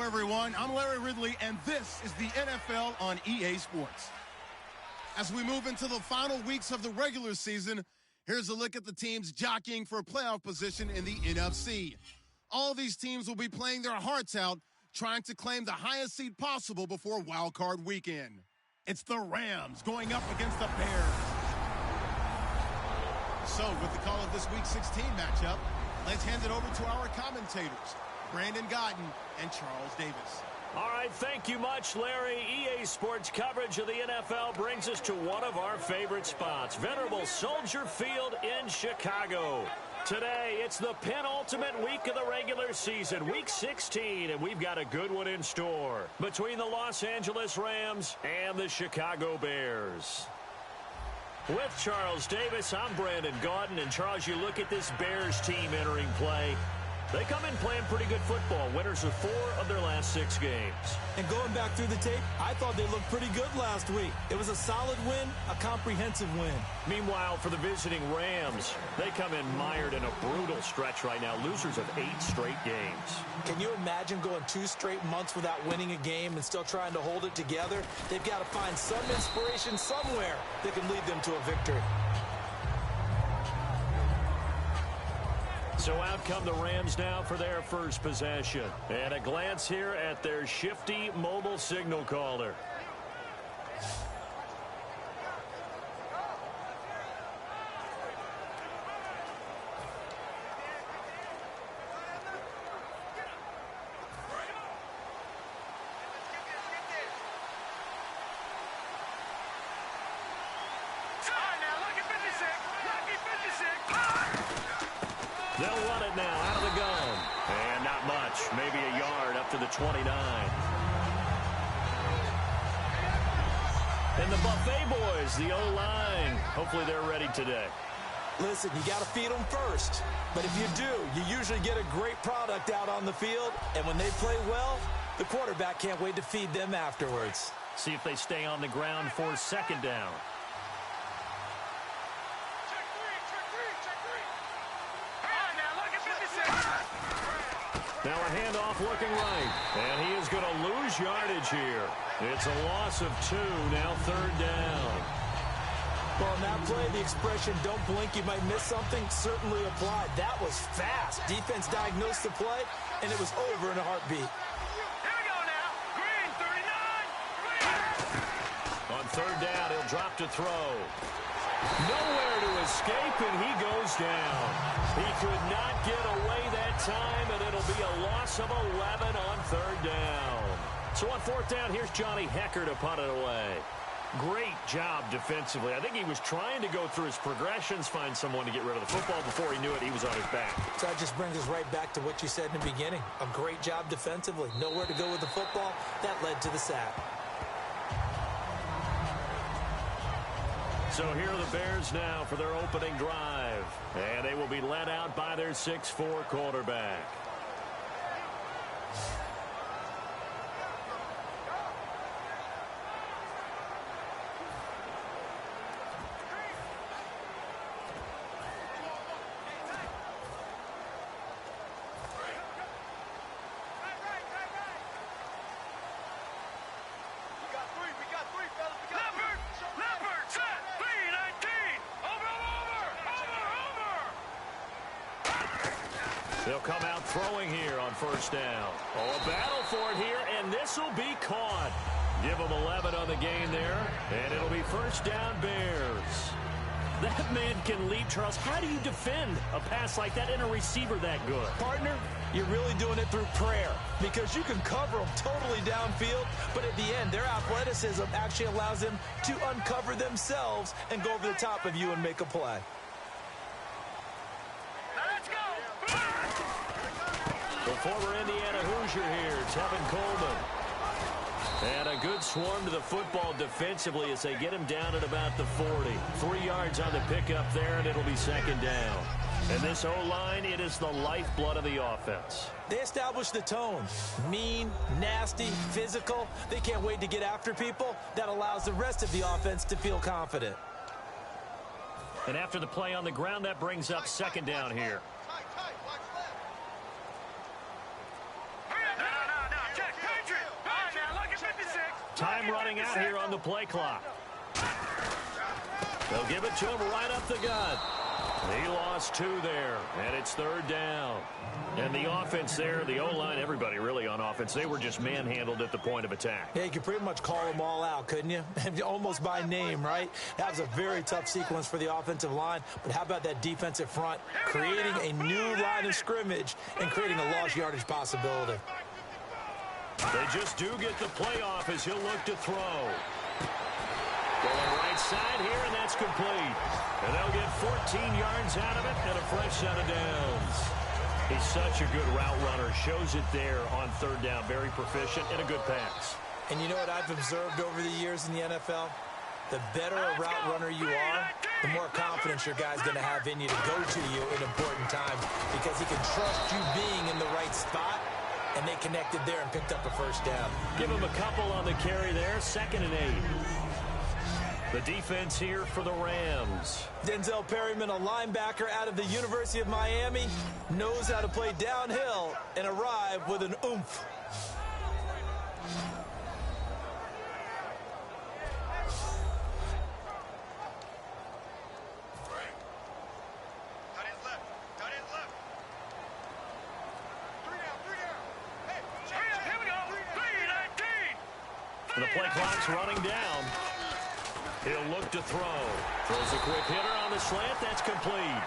everyone. I'm Larry Ridley, and this is the NFL on EA Sports. As we move into the final weeks of the regular season, here's a look at the teams jockeying for playoff position in the NFC. All these teams will be playing their hearts out, trying to claim the highest seed possible before Wild Card Weekend. It's the Rams going up against the Bears. So, with the call of this Week 16 matchup, let's hand it over to our commentators, Brandon Godden and Charles Davis. All right, thank you much, Larry. EA Sports coverage of the NFL brings us to one of our favorite spots, venerable Soldier Field in Chicago. Today, it's the penultimate week of the regular season, Week 16, and we've got a good one in store between the Los Angeles Rams and the Chicago Bears. With Charles Davis, I'm Brandon Gaudin, and Charles, you look at this Bears team entering play. They come in playing pretty good football, winners of 4 of their last 6 games. And going back through the tape, I thought they looked pretty good last week. It was a solid win, a comprehensive win. Meanwhile, for the visiting Rams, they come in mired in a brutal stretch right now, losers of 8 straight games. Can you imagine going 2 straight months without winning a game and still trying to hold it together? They've got to find some inspiration somewhere that can lead them to a victory. So out come the Rams now for their first possession. And a glance here at their shifty mobile signal caller. They'll run it now out of the gun. And not much. Maybe a yard up to the 29. And the Buffet boys, the O-line. Hopefully they're ready today. Listen, you got to feed them first. But if you do, you usually get a great product out on the field. And when they play well, the quarterback can't wait to feed them afterwards. See if they stay on the ground for second down. Now a handoff looking right. And he is going to lose yardage here. It's a loss of 2, now third down. Well, on that play, the expression, don't blink, you might miss something, certainly applied. That was fast. Defense diagnosed the play, and it was over in a heartbeat. Here we go now. Green, 39. On third down, he'll drop to throw. Nowhere to escape, and he goes down. He could not get away that time, and it'll be a loss of 11 on third down. So on fourth down, here's Johnny Hecker to punt it away. Great job defensively. I think he was trying to go through his progressions, find someone to get rid of the football. Before he knew it, he was on his back. So that just brings us right back to what you said in the beginning. A great job defensively. Nowhere to go with the football. That led to the sack. So here are the Bears now for their opening drive. And they will be led out by their 6'4" quarterback. They'll come out throwing here on first down. Oh, a battle for it here, and this will be caught. Give them 11 on the game there, and it'll be first down Bears. That man can leap, Charles. How do you defend a pass like that and a receiver that good? Partner, you're really doing it through prayer because you can cover them totally downfield, but at the end, their athleticism actually allows them to uncover themselves and go over the top of you and make a play. The former Indiana Hoosier here, Tevin Coleman. And a good swarm to the football defensively as they get him down at about the 40. 3 yards on the pickup there, and it'll be second down. And this O-line, it is the lifeblood of the offense. They establish the tone. Mean, nasty, physical. They can't wait to get after people. That allows the rest of the offense to feel confident. And after the play on the ground, that brings up second down here. Time running out here on the play clock. They'll give it to him right up the gut. He lost 2 there, and it's 3rd down. And the offense there, the O-line, everybody really on offense, they were just manhandled at the point of attack. Yeah, you could pretty much call them all out, couldn't you? Almost by name, right? That was a very tough sequence for the offensive line. But how about that defensive front creating a new line of scrimmage and creating a lost yardage possibility? They just do get the play off as he'll look to throw. Going right side here, and that's complete. And they'll get 14 yards out of it and a fresh set of downs. He's such a good route runner. Shows it there on 3rd down. Very proficient and a good pass. And you know what I've observed over the years in the NFL? The better a route runner you are, the more confidence your guy's going to have in you to go to you in important times because he can trust you being in the right spot, and they connected there and picked up a first down. Give him a couple on the carry there. 2nd and 8. The defense here for the Rams. Denzel Perryman, a linebacker out of the University of Miami, knows how to play downhill and arrive with an oomph. And the play clock's running down. He'll look to throw. Throws a quick hitter on the slant. That's complete.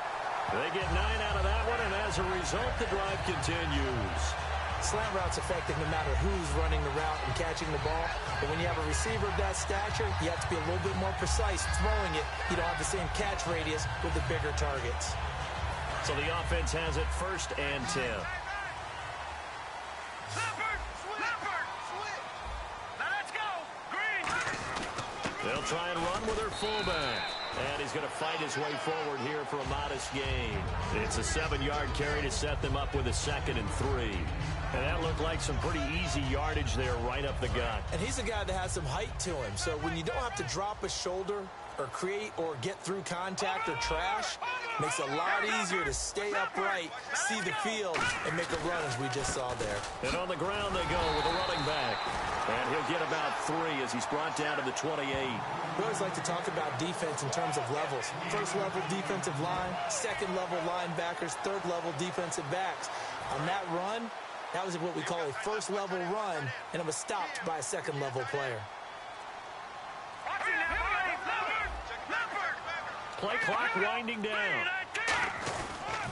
They get 9 out of that one, and as a result, the drive continues. Slant route's effective no matter who's running the route and catching the ball. But when you have a receiver of that stature, you have to be a little bit more precise throwing it. You don't have the same catch radius with the bigger targets. So the offense has it 1st and 10. They'll try and run with their fullback. And he's going to fight his way forward here for a modest gain. It's a 7-yard carry to set them up with a 2nd and 3. And that looked like some pretty easy yardage there right up the gut. And he's a guy that has some height to him. So when you don't have to drop a shoulder or create or get through contact or trash, makes it a lot easier to stay upright, see the field, and make a run as we just saw there. And on the ground they go with a running back. And he'll get about 3 as he's brought down to the 28. We always like to talk about defense in terms of levels. 1st level defensive line, 2nd level linebackers, 3rd level defensive backs. On that run, that was what we call a 1st level run, and it was stopped by a 2nd level player. Play clock winding down.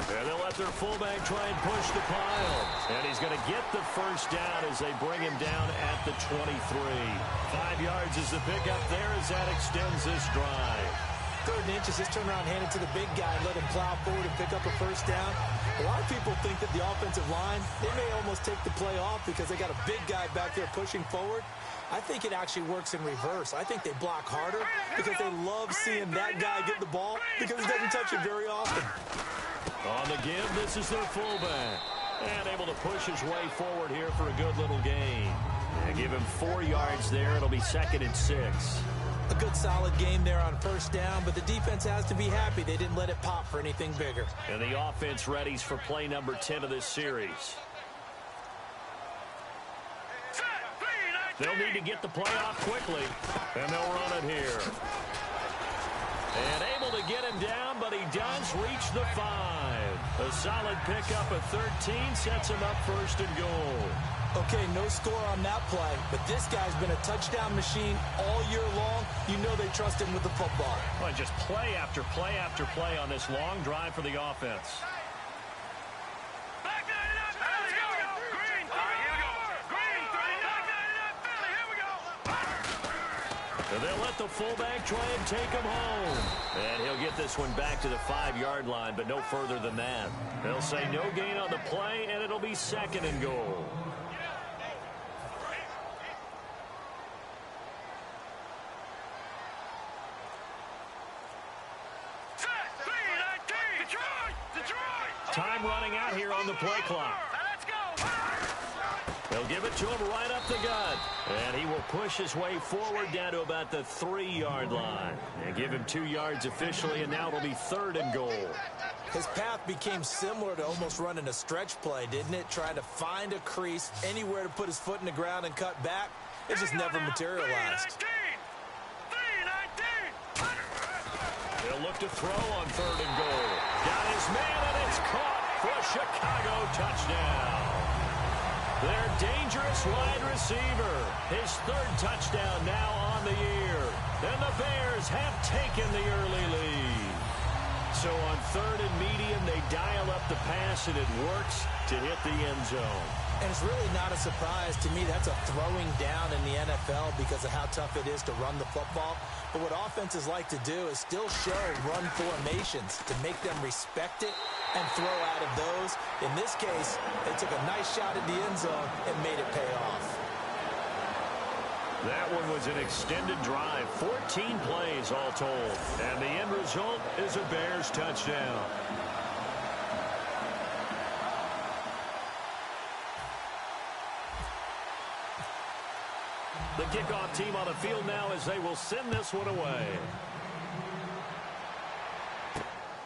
And they'll let their fullback try and push the pile. And he's going to get the first down as they bring him down at the 23. 5 yards is the pickup there as that extends this drive. 3rd and inches, just turn around and hand it to the big guy and let him plow forward and pick up a first down. A lot of people think that the offensive line, they may almost take the play off because they got a big guy back there pushing forward. I think it actually works in reverse. I think they block harder because they love seeing that guy get the ball because he doesn't touch it very often. On the give, this is their fullback. And able to push his way forward here for a good little gain. And give him 4 yards there. It'll be 2nd and 6. A good solid game there on first down, but the defense has to be happy they didn't let it pop for anything bigger. And the offense readies for play number 10 of this series. They'll need to get the play off quickly, and they'll run it here. And able to get him down, but he does reach the 5. A solid pickup of 13 sets him up 1st and goal. Okay, no score on that play, but this guy's been a touchdown machine all year long. You know they trust him with the football. Well, just play after play after play on this long drive for the offense. And they'll let the fullback try and take him home. And he'll get this one back to the 5-yard line, but no further than that. They'll say no gain on the play, and it'll be 2nd and goal. Time running out here on the play clock. They'll give it to him right up the gut. And he will push his way forward down to about the 3-yard line. And give him 2 yards officially, and now it'll be 3rd and goal. His path became similar to almost running a stretch play, didn't it? Trying to find a crease, anywhere to put his foot in the ground and cut back. it just never materialized. They'll look to throw on 3rd and goal. Got his man, and it's caught for a Chicago touchdown. Their dangerous wide receiver. His 3rd touchdown now on the year. And the Bears have taken the early lead. So on 3rd and medium, they dial up the pass, and it works to hit the end zone. And it's really not a surprise to me. That's a throwing down in the NFL because of how tough it is to run the football. But what offenses like to do is still show run formations to make them respect it and throw out of those. In this case, they took a nice shot at the end zone and made it pay off. That one was an extended drive, 14 plays all told. And the end result is a Bears touchdown. The kickoff team on the field now as they will send this one away.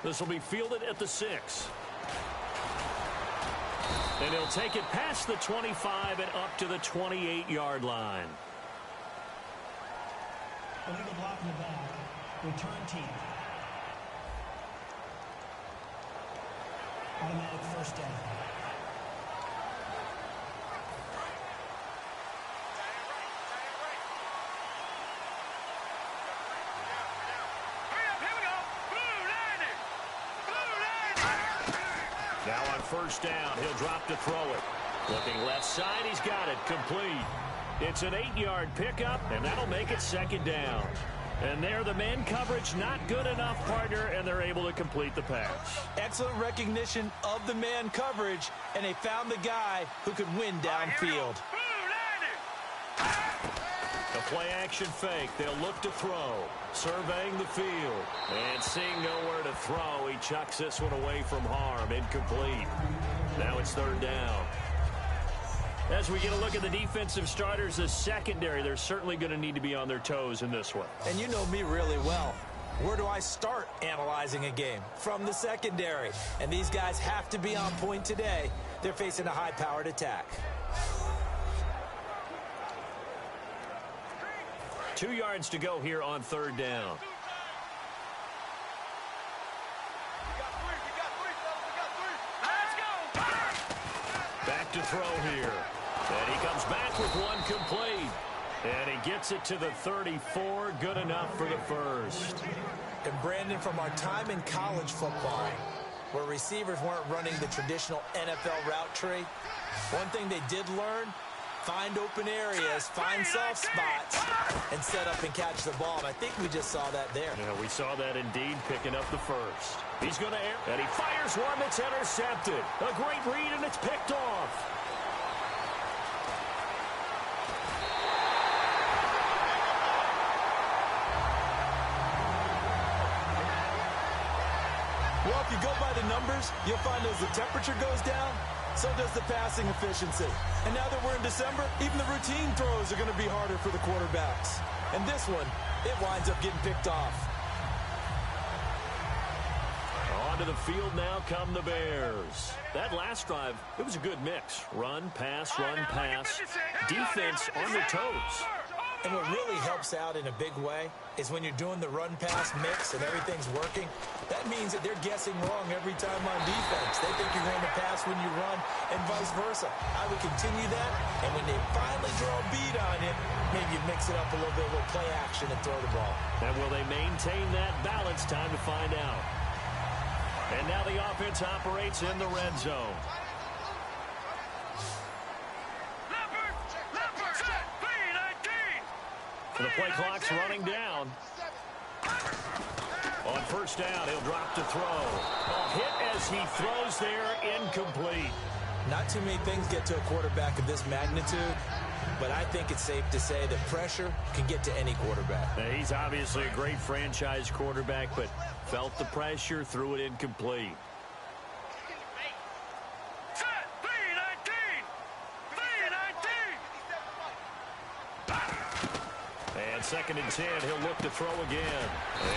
This will be fielded at the 6. And he'll take it past the 25 and up to the 28-yard line. Illegal block in the back. Return team. Automatic first down. Now on 1st down, he'll drop to throw it. Looking left side, he's got it. Complete. It's an 8-yard pickup, and that'll make it 2nd down. And there, the man coverage not good enough, partner, and they're able to complete the pass. Excellent recognition of the man coverage, and they found the guy who could win downfield. A play-action fake. They'll look to throw. Surveying the field. And seeing nowhere to throw, he chucks this one away from harm. Incomplete. Now it's 3rd down. As we get a look at the defensive starters, the secondary, they're certainly going to need to be on their toes in this one. And you know me really well. Where do I start analyzing a game? From the secondary. And these guys have to be on point today. They're facing a high-powered attack. 2 yards to go here on 3rd down. Back to throw here. And he comes back with one complete. And he gets it to the 34. Good enough for the 1st. And Brandon, from our time in college football, where receivers weren't running the traditional NFL route tree, one thing they did learn, find open areas, find soft spots, and set up and catch the ball. And I think we just saw that there. Yeah, we saw that indeed, picking up the 1st. He's going to air, and he fires one that's intercepted. A great read, and it's picked off. Well, if you go by the numbers, you'll find as the temperature goes down, so does the passing efficiency. And now that we're in December, even the routine throws are going to be harder for the quarterbacks. And this one, it winds up getting picked off. Onto the field now come the Bears. That last drive, it was a good mix. Run, pass, defense on their toes. And what really helps out in a big way is when you're doing the run-pass mix and everything's working, that means that they're guessing wrong every time on defense. They think you're going to pass when you run and vice versa. I would continue that, and when they finally draw a beat on it, maybe you mix it up a little bit with play action and throw the ball. And will they maintain that balance? Time to find out. And now the offense operates in the red zone. The play clock's running down. On 1st down, he'll drop to throw. A hit as he throws there, incomplete. Not too many things get to a quarterback of this magnitude, but I think it's safe to say that pressure can get to any quarterback. Now, he's obviously a great franchise quarterback, but felt the pressure, threw it incomplete. And 2nd and 10, he'll look to throw again.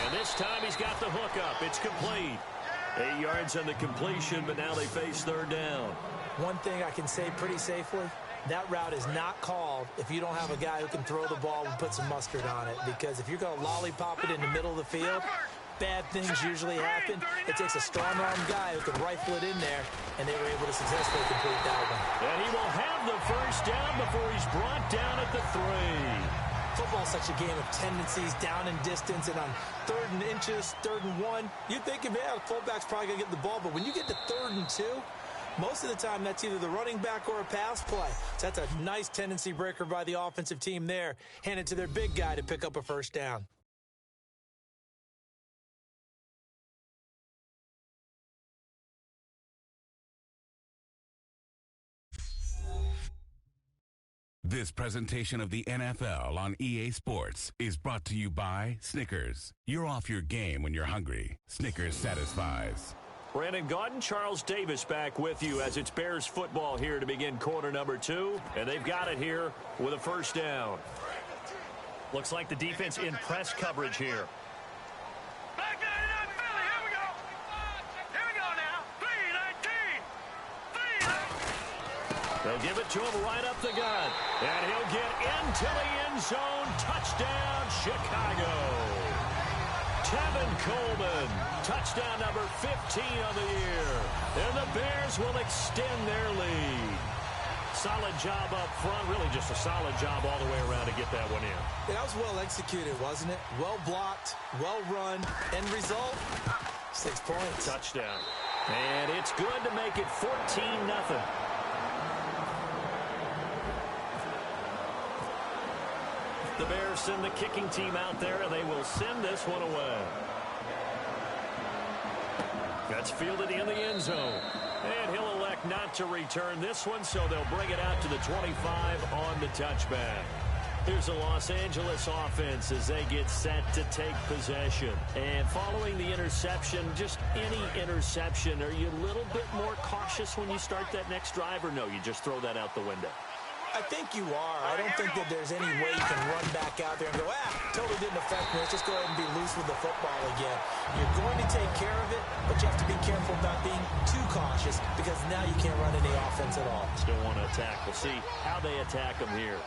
And this time he's got the hook up. It's complete. 8 yards on the completion, but now they face 3rd down. One thing I can say pretty safely, that route is not called if you don't have a guy who can throw the ball and put some mustard on it. Because if you're going to lollipop it in the middle of the field, bad things usually happen. It takes a strong-arm guy who can rifle it in there, and they were able to successfully complete that one. And he will have the first down before he's brought down at the 3. Football is such a game of tendencies, down and distance, and on 3rd and inches, 3rd and 1, you'd think, man, the fullback's probably going to get the ball. But when you get to 3rd and 2, most of the time that's either the running back or a pass play. So that's a nice tendency breaker by the offensive team there. Hand it to their big guy to pick up a first down. This presentation of the NFL on EA Sports is brought to you by Snickers. You're off your game when you're hungry. Snickers satisfies. Brandon Gaudin, Charles Davis back with you as it's Bears football here to begin quarter number 2. And they've got it here with a first down. Looks like the defense in press coverage here. Back down, Philly. Here we go. Here we go now. 3-19. They'll give it to him right up the gut. And he'll get into the end zone. Touchdown, Chicago. Tevin Coleman, touchdown number 15 of the year. And the Bears will extend their lead. Solid job up front, really just a solid job all the way around to get that one in. Yeah, that was well executed, wasn't it? Well blocked, well run. End result, 6 points. Touchdown. And it's good to make it 14-0. The Bears send the kicking team out there, and they will send this one away. That's fielded in the end zone. And he'll elect not to return this one, so they'll bring it out to the 25 on the touchback. Here's the Los Angeles offense as they get set to take possession. And following the interception, just any interception, are you a little bit more cautious when you start that next drive, or no, you just throw that out the window? I think you are. I don't think that there's any way you can run back out there and go, totally didn't affect me. Let's just go ahead and be loose with the football again. You're going to take care of it, but you have to be careful about being too cautious because now you can't run any offense at all. Still want to attack. We'll see how they attack them here.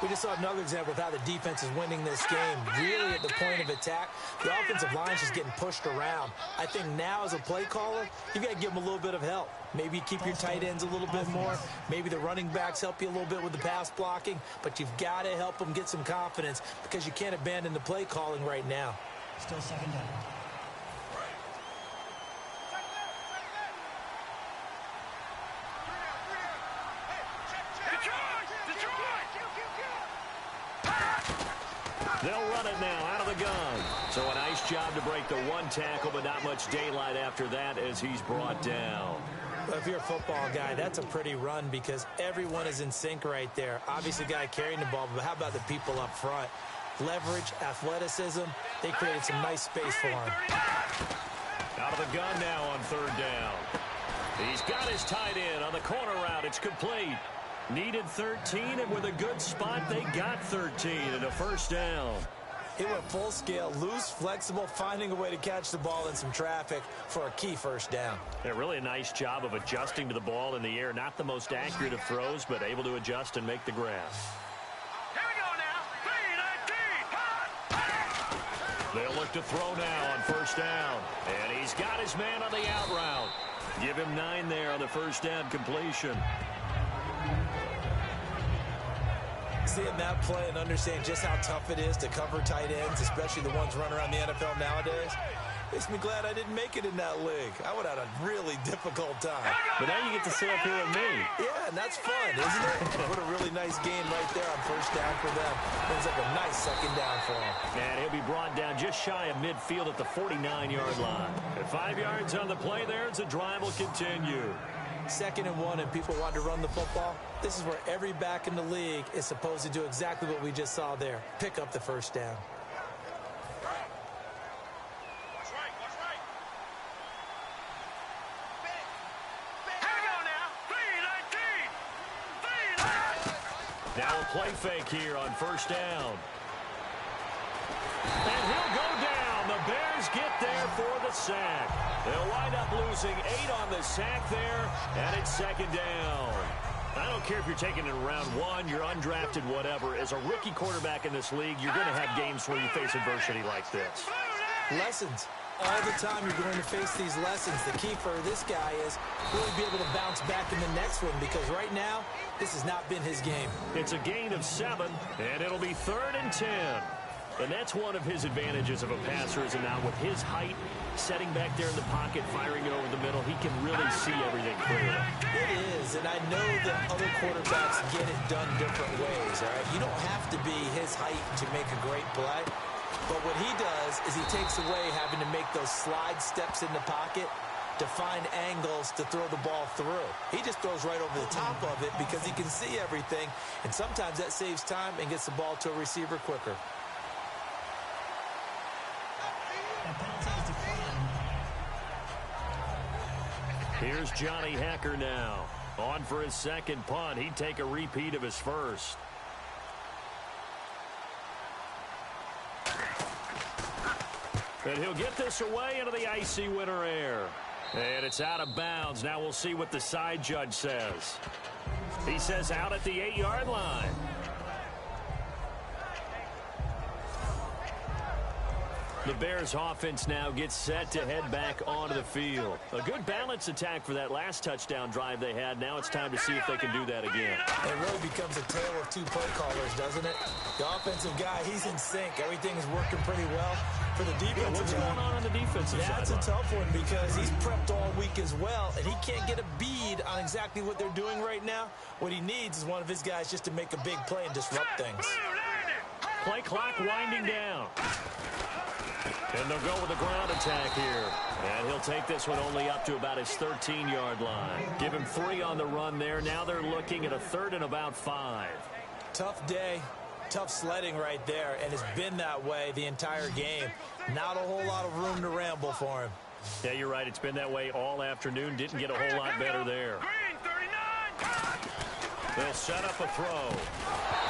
We just saw another example of how the defense is winning this game. Really at the point of attack, the offensive line's just getting pushed around. I think now as a play caller, you've got to give them a little bit of help. Maybe keep your tight ends a little bit more. Maybe the running backs help you a little bit with the pass blocking. But you've got to help them get some confidence because you can't abandon the play calling right now. Still second down. They'll run it now out of the gun. So a nice job to break the one tackle, but not much daylight after that as he's brought down. Well, if you're a football guy, that's a pretty run because everyone is in sync right there. Obviously, the guy carrying the ball, but how about the people up front? Leverage, athleticism, they created some nice space for him. Out of the gun now on 3rd down. He's got his tight end on the corner route. It's complete. Needed 13, and with a good spot, they got 13 and a first down. It went full scale, loose, flexible, finding a way to catch the ball in some traffic for a key first down. Yeah, really a nice job of adjusting to the ball in the air. Not the most accurate of throws, but able to adjust and make the grab. Here we go now. 3-19. They'll look to throw now on 1st down. And he's got his man on the out route. Give him 9 there on the 1st down completion. Seeing that play and understand just how tough it is to cover tight ends, especially the ones running around the NFL nowadays, makes me glad I didn't make it in that league. I would have had a really difficult time. But now you get to sit up here with me. Yeah, and that's fun, isn't it? What a really nice game right there on 1st down for them. It's like a nice 2nd down for him. And he'll be brought down just shy of midfield at the 49-yard line. At 5 yards on the play there, the drive will continue. 2nd and 1, and people want to run the football. This is where every back in the league is supposed to do exactly what we just saw there. Pick up the 1st down. Watch right. Here we go now. 3-19. Now a play fake here on 1st down. And he'll go down. The Bears get there for the sack. They'll wind up losing 8 on the sack there, and it's 2nd down. I don't care if you're taking it in round 1, you're undrafted, whatever. As a rookie quarterback in this league, you're going to have games where you face adversity like this. Lessons. All the time you're going to face these lessons. The key for this guy is really be able to bounce back in the next one, because right now, this has not been his game. It's a gain of 7, and it'll be 3rd and 10. And that's one of his advantages of a passer, is now with his height, setting back there in the pocket, firing it over the middle, he can really see everything clearly. It is, and I know that other quarterbacks get it done different ways, all right? You don't have to be his height to make a great play, but what he does is he takes away having to make those slide steps in the pocket to find angles to throw the ball through. He just throws right over the top of it because he can see everything, and sometimes that saves time and gets the ball to a receiver quicker. Here's Johnny Hacker now. On for his second punt. He'd take a repeat of his first. And he'll get this away into the icy winter air. And it's out of bounds. Now we'll see what the side judge says. He says out at the 8-yard line. The Bears offense now gets set to head back onto the field. A good balance attack for that last touchdown drive they had. Now it's time to see if they can do that again. It really becomes a tale of 2 play callers, doesn't it? The offensive guy, he's in sync. Everything is working pretty well. For the defensive what's going on the defensive side? That's a tough one because he's prepped all week as well, and he can't get a bead on exactly what they're doing right now. What he needs is one of his guys just to make a big play and disrupt things. Play clock winding down. And they'll go with a ground attack here. And he'll take this one only up to about his 13-yard line. Give him 3 on the run there. Now they're looking at a 3rd and about 5. Tough day. Tough sledding right there, and it's been that way the entire game. Not a whole lot of room to ramble for him. Yeah, you're right. It's been that way all afternoon. Didn't get a whole lot better there. They'll set up a throw.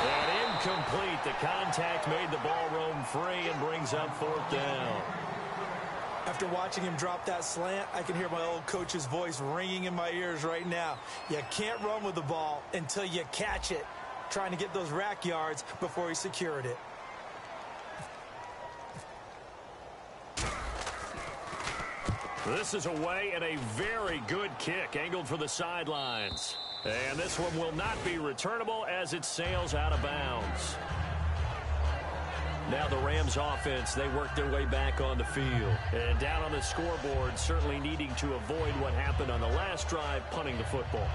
And incomplete. The contact made the ball roam free and brings up 4th down. After watching him drop that slant, I can hear my old coach's voice ringing in my ears right now. You can't run with the ball until you catch it. Trying to get those rack yards before he secured it. This is away and a very good kick angled for the sidelines. And this one will not be returnable as it sails out of bounds. Now the Rams offense, they work their way back on the field. And down on the scoreboard, certainly needing to avoid what happened on the last drive, punting the football.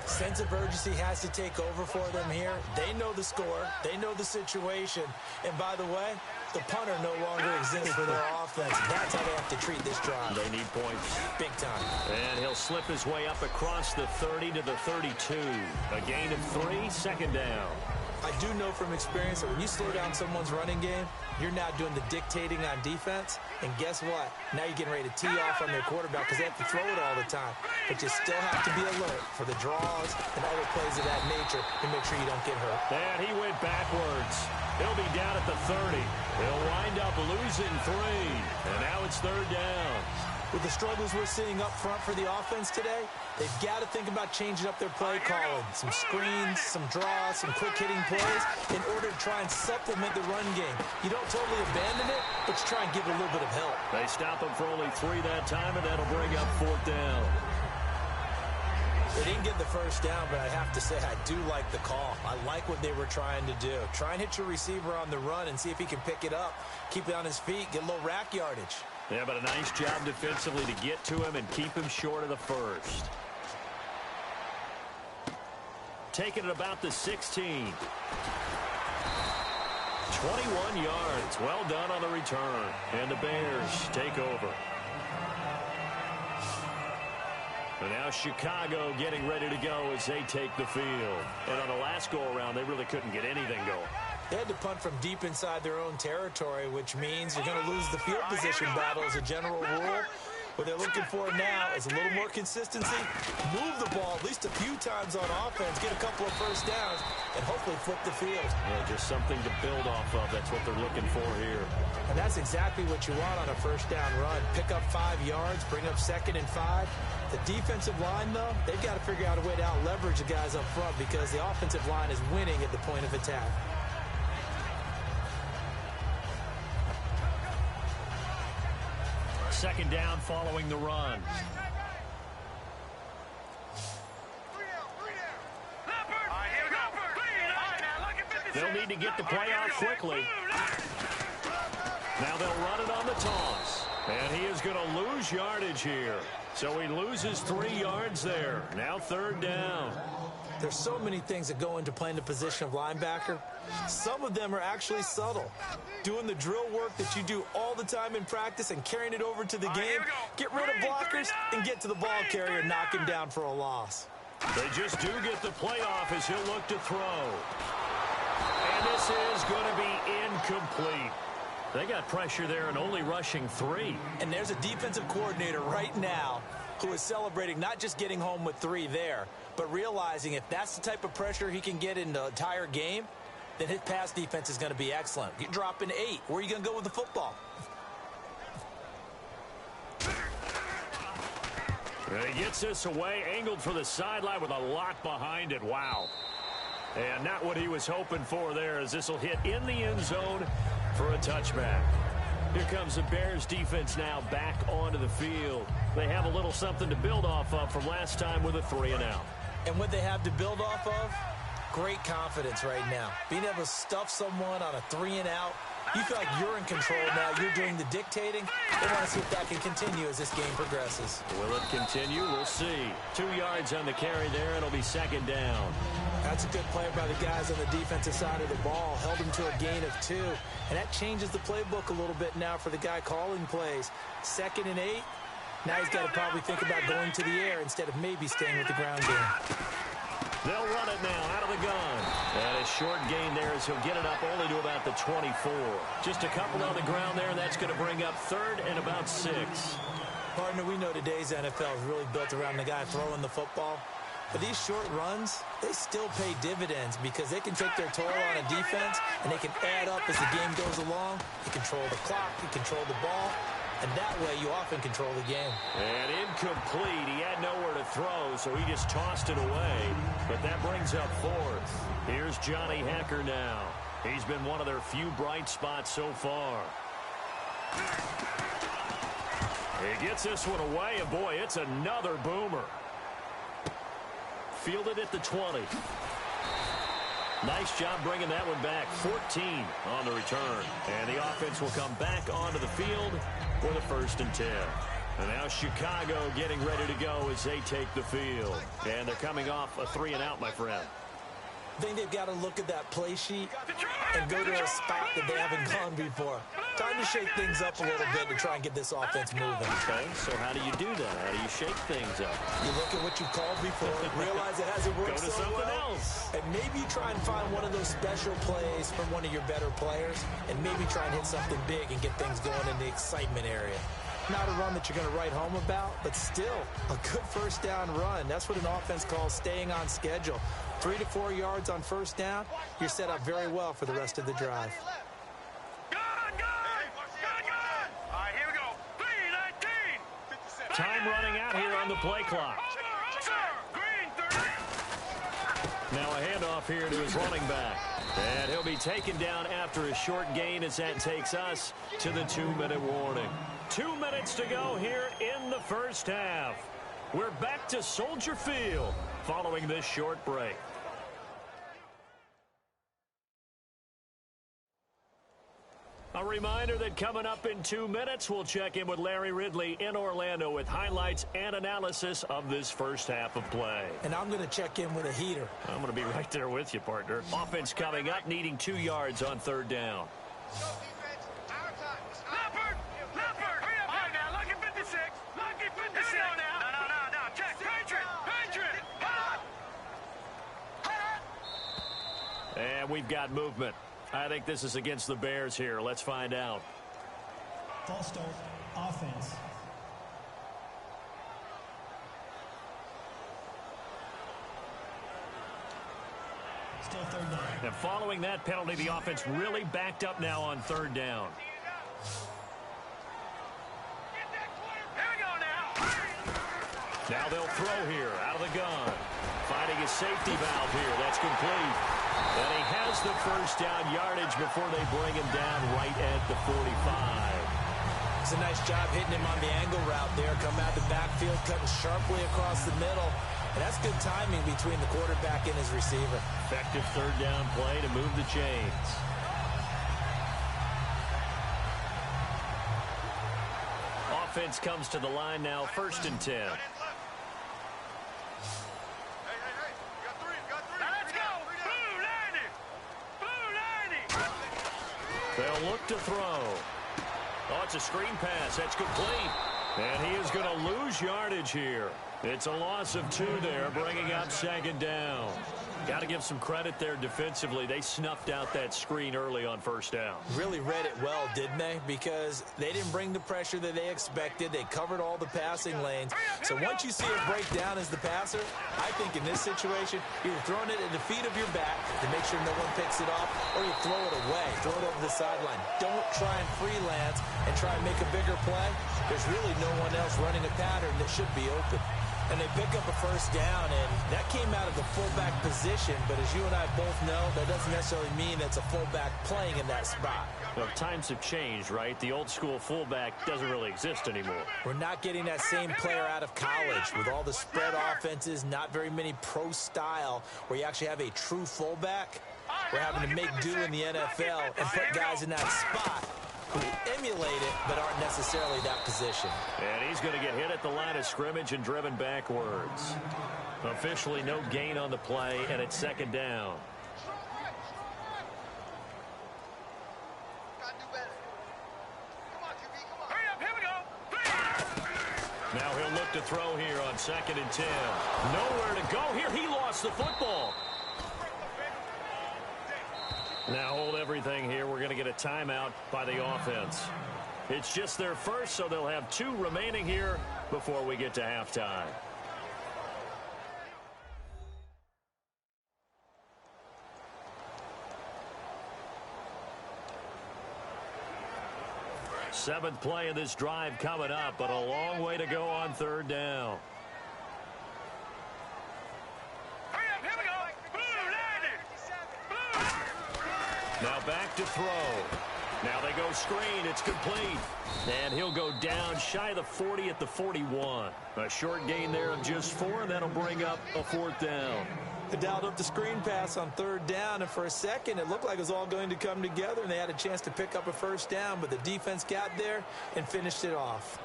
Sense of urgency has to take over for them here. They know the score. They know the situation. And by the way, the punter no longer exists for their offense. That's how they have to treat this drive. They need points. Big time. And he'll slip his way up across the 30 to the 32. A gain of 3, 2nd down. I do know from experience that when you slow down someone's running game, you're now doing the dictating on defense. And guess what? Now you're getting ready to tee off on their quarterback because they have to throw it all the time. But you still have to be alert for the draws and other plays of that nature to make sure you don't get hurt. And he went backwards. He'll be down at the 30. He'll wind up losing 3. And now it's 3rd down. With the struggles we're seeing up front for the offense today, they've got to think about changing up their play calling. Some screens, some draws, some quick-hitting plays in order to try and supplement the run game. You don't totally abandon it, but you try and give it a little bit of help. They stop him for only 3 that time, and that'll bring up 4th down. They didn't get the 1st down, but I have to say I do like the call. I like what they were trying to do. Try and hit your receiver on the run and see if he can pick it up, keep it on his feet, get a little rack yardage. Yeah, but a nice job defensively to get to him and keep him short of the 1st. Taking it about the 16. 21 yards. Well done on the return. And the Bears take over. And now Chicago getting ready to go as they take the field. And on the last go-around, they really couldn't get anything going. They had to punt from deep inside their own territory, which means you're going to lose the field position battle as a general rule. What they're looking for now is a little more consistency, move the ball at least a few times on offense, get a couple of first downs, and hopefully flip the field. Yeah, just something to build off of. That's what they're looking for here. And that's exactly what you want on a first down run. Pick up 5 yards, bring up 2nd and 5. The defensive line, though, they've got to figure out a way to out-leverage the guys up front because the offensive line is winning at the point of attack. Second down following the run. They'll need to get the play out quickly. Now they'll run it on the toss. And he is going to lose yardage here. So he loses 3 yards there. Now 3rd down. There's so many things that go into playing the position of linebacker. Some of them are actually subtle. Doing the drill work that you do all the time in practice and carrying it over to the game. Get rid of blockers and get to the ball carrier, knock him down for a loss. They just do get the play off as he'll look to throw. And this is going to be incomplete. They got pressure there and only rushing 3. And there's a defensive coordinator right now who is celebrating not just getting home with 3 there, but realizing if that's the type of pressure he can get in the entire game, then his pass defense is going to be excellent. You're dropping 8. Where are you going to go with the football? And he gets this away, angled for the sideline with a lot behind it. Wow. And not what he was hoping for there, as this will hit in the end zone for a touchback. Here comes the Bears defense now back onto the field. They have a little something to build off of from last time with a 3-and-out. And what they have to build off of? Great confidence right now. Being able to stuff someone on a 3-and-out. You feel like you're in control now. You're doing the dictating. They want to see if that can continue as this game progresses. Will it continue? We'll see. 2 yards on the carry there. It'll be 2nd down. That's a good play by the guys on the defensive side of the ball. Held him to a gain of 2. And that changes the playbook a little bit now for the guy calling plays. 2nd and 8. Now he's got to probably think about going to the air instead of maybe staying with the ground game. They'll run it now out of the gun. And a short gain there as he'll get it up only to about the 24. Just a couple on the ground there, and that's going to bring up 3rd and about 6. Partner, we know today's NFL is really built around the guy throwing the football. But these short runs, they still pay dividends because they can take their toll on a defense, and they can add up as the game goes along. You control the clock, you control the ball, and that way you often control the game. And incomplete. He had nowhere to throw, so he just tossed it away. But that brings up 4th. Here's Johnny Hecker now. He's been one of their few bright spots so far. He gets this one away, and boy, it's another boomer. Fielded at the 20. Nice job bringing that one back. 14 on the return. And the offense will come back onto the field for the 1st and 10. And now Chicago getting ready to go as they take the field. And they're coming off a 3-and-out, my friend. I think they've got to look at that play sheet and go to a spot that they haven't gone before. Time to shake things up a little bit to try and get this offense moving. Okay, so how do you do that? How do you shake things up? You look at what you've called before, realize it hasn't worked Go to so something well, else. and maybe try and find one of those special plays from one of your better players, and maybe try and hit something big and get things going in the excitement area. Not a run that you're going to write home about, but still a good 1st down run. That's what an offense calls staying on schedule. 3 to 4 yards on 1st down, you're set up very well for the rest of the drive. Time running out here on the play clock. Now a handoff here to his running back. And he'll be taken down after a short gain as that takes us to the 2-minute warning. 2 minutes to go here in the 1st half. We're back to Soldier Field following this short break. A reminder that coming up in 2 minutes, we'll check in with Larry Ridley in Orlando with highlights and analysis of this 1st half of play. And I'm going to check in with a heater. I'm going to be right there with you, partner. Offense coming up, needing 2 yards on 3rd down. And we've got movement. I think this is against the Bears here. Let's find out. False start, offense. Still third down. And following that penalty, the offense really backed up now on third down. Here we go now. Now they'll throw here out of the gun. Finding a safety valve here. That's complete. And he has the first down yardage before they bring him down right at the 45. It's a nice job hitting him on the angle route there. Come out the backfield, cutting sharply across the middle. And that's good timing between the quarterback and his receiver. Effective third down play to move the chains. Offense comes to the line now, 1st and 10. They'll look to throw. Oh, it's a screen pass. That's complete. And he is going to lose yardage here. It's a loss of 2 there, bringing up 2nd down. Got to give some credit there defensively. They snuffed out that screen early on 1st down. Really read it well, didn't they? Because they didn't bring the pressure that they expected. They covered all the passing lanes. So once you see it break down as the passer, I think in this situation, you're throwing it at the feet of your back to make sure no one picks it off, or you throw it away, throw it over the sideline. Don't try and freelance and try and make a bigger play. There's really no one else running a pattern that should be open. And they pick up a 1st down, and that came out of the fullback position. But as you and I both know, that doesn't necessarily mean it's a fullback playing in that spot. Well, times have changed, right? The old school fullback doesn't really exist anymore. We're not getting that same player out of college with all the spread offenses, not very many pro style where you actually have a true fullback. We're having to make do in the NFL and put guys in that spot who emulate it but aren't necessarily that position. And he's going to get hit at the line of scrimmage and driven backwards. Officially no gain on the play, and it's 2nd down. Hurry up, here we go. Now he'll look to throw here on 2nd and 10. Nowhere to go here. He lost the football. Now hold everything here. We're going to get a timeout by the offense. It's just their first, so they'll have 2 remaining here before we get to halftime. Seventh play of this drive coming up, but a long way to go on 3rd down. Hurry up, here we go. Blue, 90. Blue. Now back to throw. Now they go screen. It's complete. And he'll go down shy of the 40 at the 41. A short gain there of just 4. That'll bring up a 4th down. They dialed up the screen pass on 3rd down, and for a second it looked like it was all going to come together, and they had a chance to pick up a 1st down, but the defense got there and finished it off.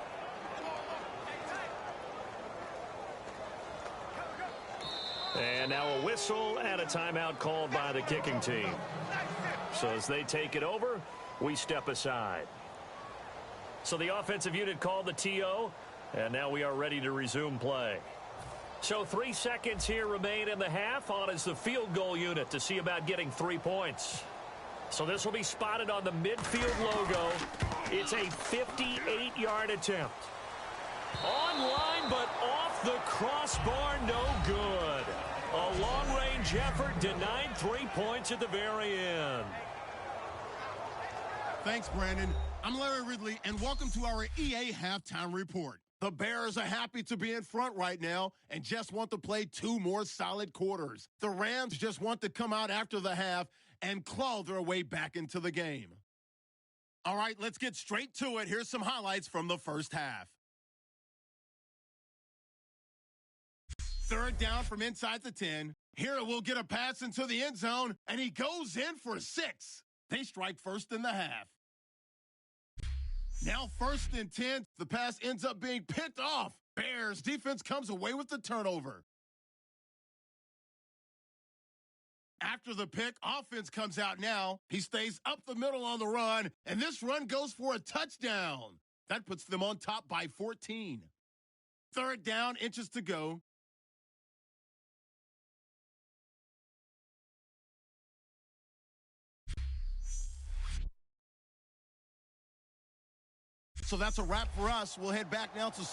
And now a whistle and a timeout called by the kicking team. So as they take it over, we step aside. So the offensive unit called the TO, and now we are ready to resume play. So 3 seconds here remain in the half. On is the field goal unit to see about getting 3 points. So this will be spotted on the midfield logo. It's a 58-yard attempt. Online, but off the crossbar, no good. A long-range effort denied 3 points at the very end. Thanks, Brandon. I'm Larry Ridley, and welcome to our EA Halftime Report. The Bears are happy to be in front right now and just want to play 2 more solid quarters. The Rams just want to come out after the half and claw their way back into the game. All right, let's get straight to it. Here's some highlights from the first half. 3rd down from inside the 10. Here we'll get a pass into the end zone, and he goes in for 6. They strike first in the half. Now 1st and 10. The pass ends up being picked off. Bears defense comes away with the turnover. After the pick, offense comes out now. He stays up the middle on the run, and this run goes for a touchdown. That puts them on top by 14. 3rd down, inches to go. So that's a wrap for us. We'll head back now to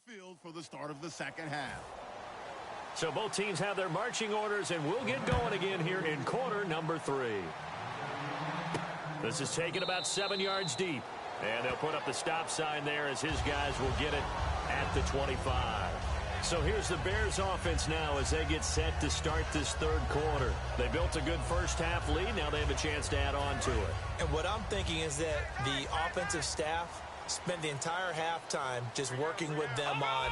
field for the start of the second half. So both teams have their marching orders, and we'll get going again here in quarter number 3. This is taken about 7 yards deep. And they'll put up the stop sign there as his guys will get it at the 25. So here's the Bears offense now as they get set to start this third quarter. They built a good first half lead. Now they have a chance to add on to it. And what I'm thinking is that the offensive staff spent the entire halftime just working with them on,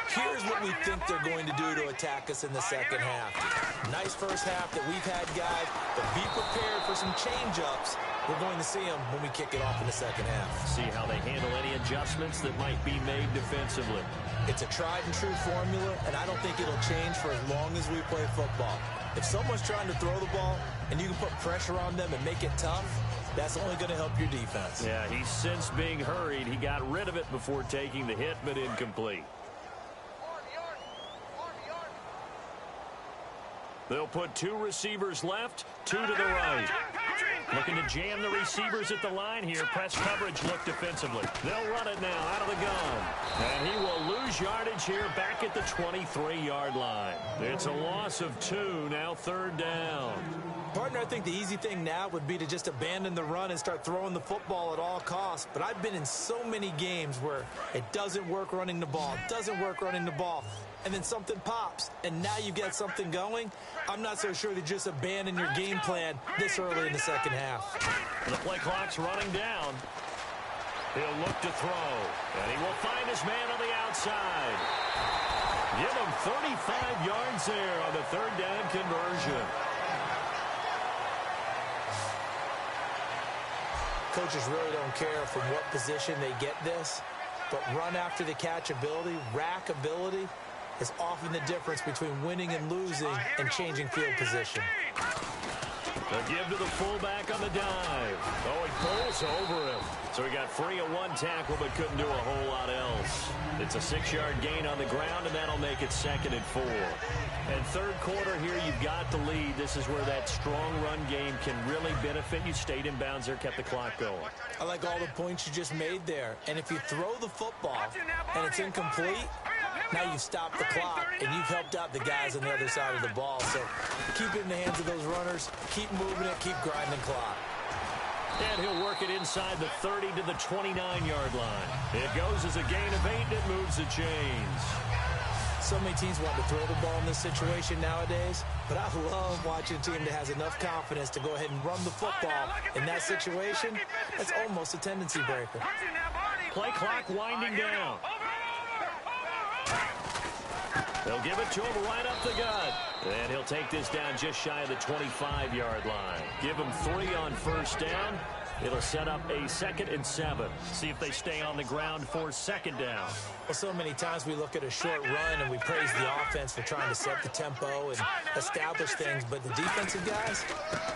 here's what we think they're going to do to attack us in the second half. Nice first half that we've had, guys, but be prepared for some change-ups. We're going to see them when we kick it off in the second half. See how they handle any adjustments that might be made defensively. It's a tried-and-true formula, and I don't think it'll change for as long as we play football. If someone's trying to throw the ball and you can put pressure on them and make it tough, that's only going to help your defense. Yeah, he's since being hurried. He got rid of it before taking the hit, but incomplete. They'll put 2 receivers left, 2 to the right. Looking to jam the receivers at the line here. Press coverage look defensively. They'll run it now out of the gun. And he will lose yardage here back at the 23-yard line. It's a loss of 2, now third down. Partner, I think the easy thing now would be to just abandon the run and start throwing the football at all costs. But I've been in so many games where it doesn't work running the ball, and then something pops, and now you get something going. I'm not so sure to just abandon your game plan this early in the second half. The play clock's running down. He'll look to throw, and he will find his man on the outside. Give him 35 yards there on the third down conversion. Coaches really don't care from what position they get this, but run after the catch ability, rack ability, is often the difference between winning and losing and changing field position. They'll give to the fullback on the dive. Oh, he pulls over him. So he got free of 1 tackle but couldn't do a whole lot else. It's a 6-yard gain on the ground, and that'll make it 2nd and 4. And third quarter here, you've got the lead. This is where that strong run game can really benefit you. Stayed in bounds there, kept the clock going. I like all the points you just made there. And if you throw the football and it's incomplete, now you've stopped the clock, and you've helped out the guys on the other side of the ball. So keep it in the hands of those runners. Keep moving it. Keep grinding clock. And he'll work it inside the 30 to the 29-yard line. It goes as a gain of 8, and it moves the chains. So many teams want to throw the ball in this situation nowadays, but I love watching a team that has enough confidence to go ahead and run the football in that situation. That's almost a tendency breaker. Play clock winding down. They'll give it to him right up the gut. And he'll take this down just shy of the 25-yard line. Give him 3 on first down. It'll set up a 2nd and 7. See if they stay on the ground for 2nd down. Well, so many times we look at a short run and we praise the offense for trying to set the tempo and establish things. But the defensive guys,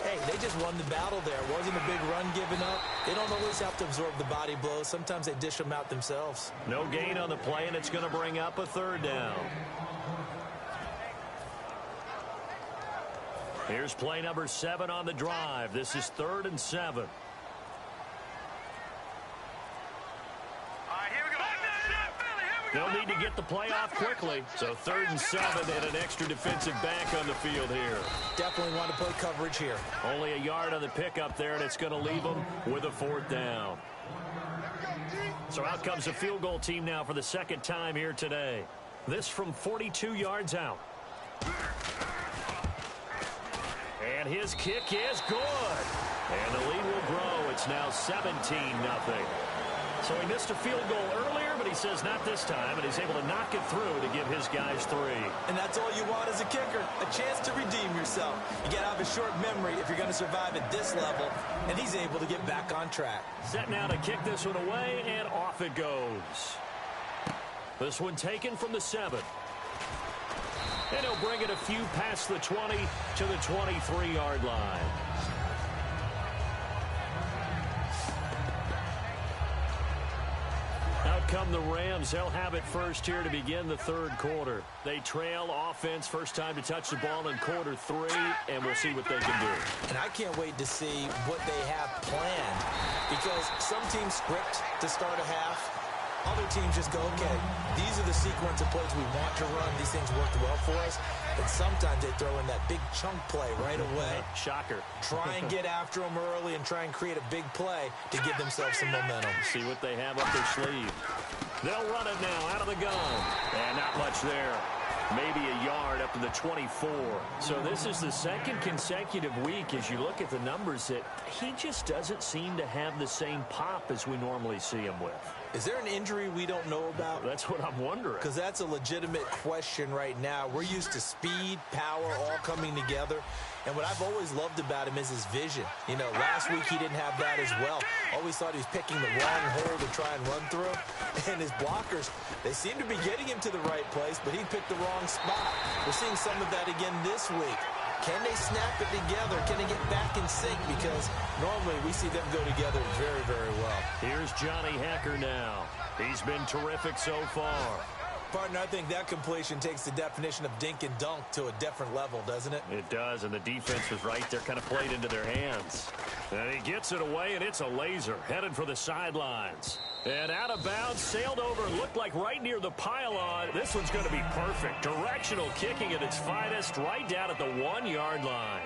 hey, they just won the battle there. It wasn't a big run given up. They don't always have to absorb the body blows. Sometimes they dish them out themselves. No gain on the play, and it's going to bring up a 3rd down. Here's play number 7 on the drive. This is 3rd and 7. They'll need to get the play off quickly. So 3rd and 7 and an extra defensive back on the field here. Definitely want to play coverage here. Only a yard on the pickup there, and it's going to leave them with a 4th down. So out comes a field goal team now for the 2nd time here today. This from 42 yards out. And his kick is good. And the lead will grow. It's now 17-0. So he missed a field goal earlier, but he says not this time, and he's able to knock it through to give his guys 3. And that's all you want as a kicker, a chance to redeem yourself. You got to have a short memory if you're going to survive at this level, and he's able to get back on track. Set now to kick this one away, and off it goes. This one taken from the 7. And he'll bring it a few past the 20 to the 23-yard line. Out come the Rams. They'll have it first here to begin the third quarter. They trail offense, first time to touch the ball in quarter 3, and we'll see what they can do. And I can't wait to see what they have planned, because some teams script to start a half, Other teams just go, okay, these are the sequence of plays we want to run. These things worked well for us. And sometimes they throw in that big chunk play right away. Shocker. Try and get after them early and try and create a big play to give themselves some momentum. See what they have up their sleeve. They'll run it now out of the gun. And not much there. Maybe a yard up to the 24. So this is the second consecutive week, as you look at the numbers, that he just doesn't seem to have the same pop as we normally see him with. Is there an injury we don't know about? That's what I'm wondering. Because that's a legitimate question right now. We're used to speed, power, all coming together. And what I've always loved about him is his vision. You know, last week he didn't have that as well. Always thought he was picking the wrong hole to try and run through. And his blockers, they seem to be getting him to the right place, but he picked the wrong spot. We're seeing some of that again this week. Can they snap it together? Can they get back in sync? Because normally we see them go together very, very well. Here's Johnny Hecker now. He's been terrific so far. Partner, I think that completion takes the definition of dink and dunk to a different level, doesn't it? It does, and the defense was right there, kind of played into their hands. And he gets it away, and it's a laser, headed for the sidelines. And out of bounds, sailed over, looked like right near the pylon. This one's going to be perfect. Directional kicking at its finest, right down at the 1-yard line.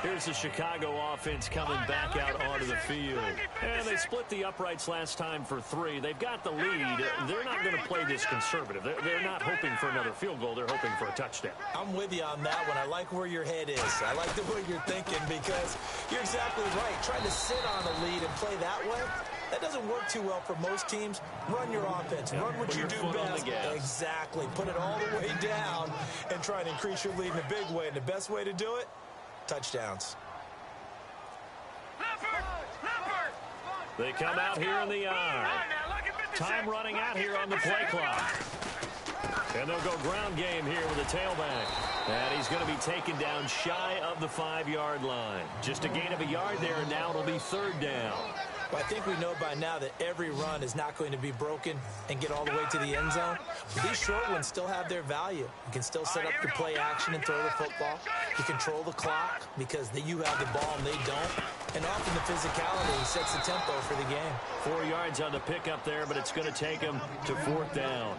Here's the Chicago offense coming back out onto the field. And they split the uprights last time for 3. They've got the lead. They're not going to play this conservative. They're not hoping for another field goal. They're hoping for a touchdown. I'm with you on that one. I like where your head is. I like the way you're thinking because you're exactly right. Trying to sit on a lead and play that way, that doesn't work too well for most teams. Run your offense. Run what you do best. Exactly. Put it all the way down and try and increase your lead in a big way. And the best way to do it, touchdowns. They come out here in the eye. Time running out here on the play clock. And they'll go ground game here with a tailback. And he's going to be taken down shy of the 5-yard line. Just a gain of a yard there, and now it'll be 3rd down. But I think we know by now that every run is not going to be broken and get all the way to the end zone. But these short ones still have their value. You can still set up your play action and throw the football. You control the clock because you have the ball and they don't. And often the physicality sets the tempo for the game. 4 yards on the pickup there, but it's going to take him to 4th down.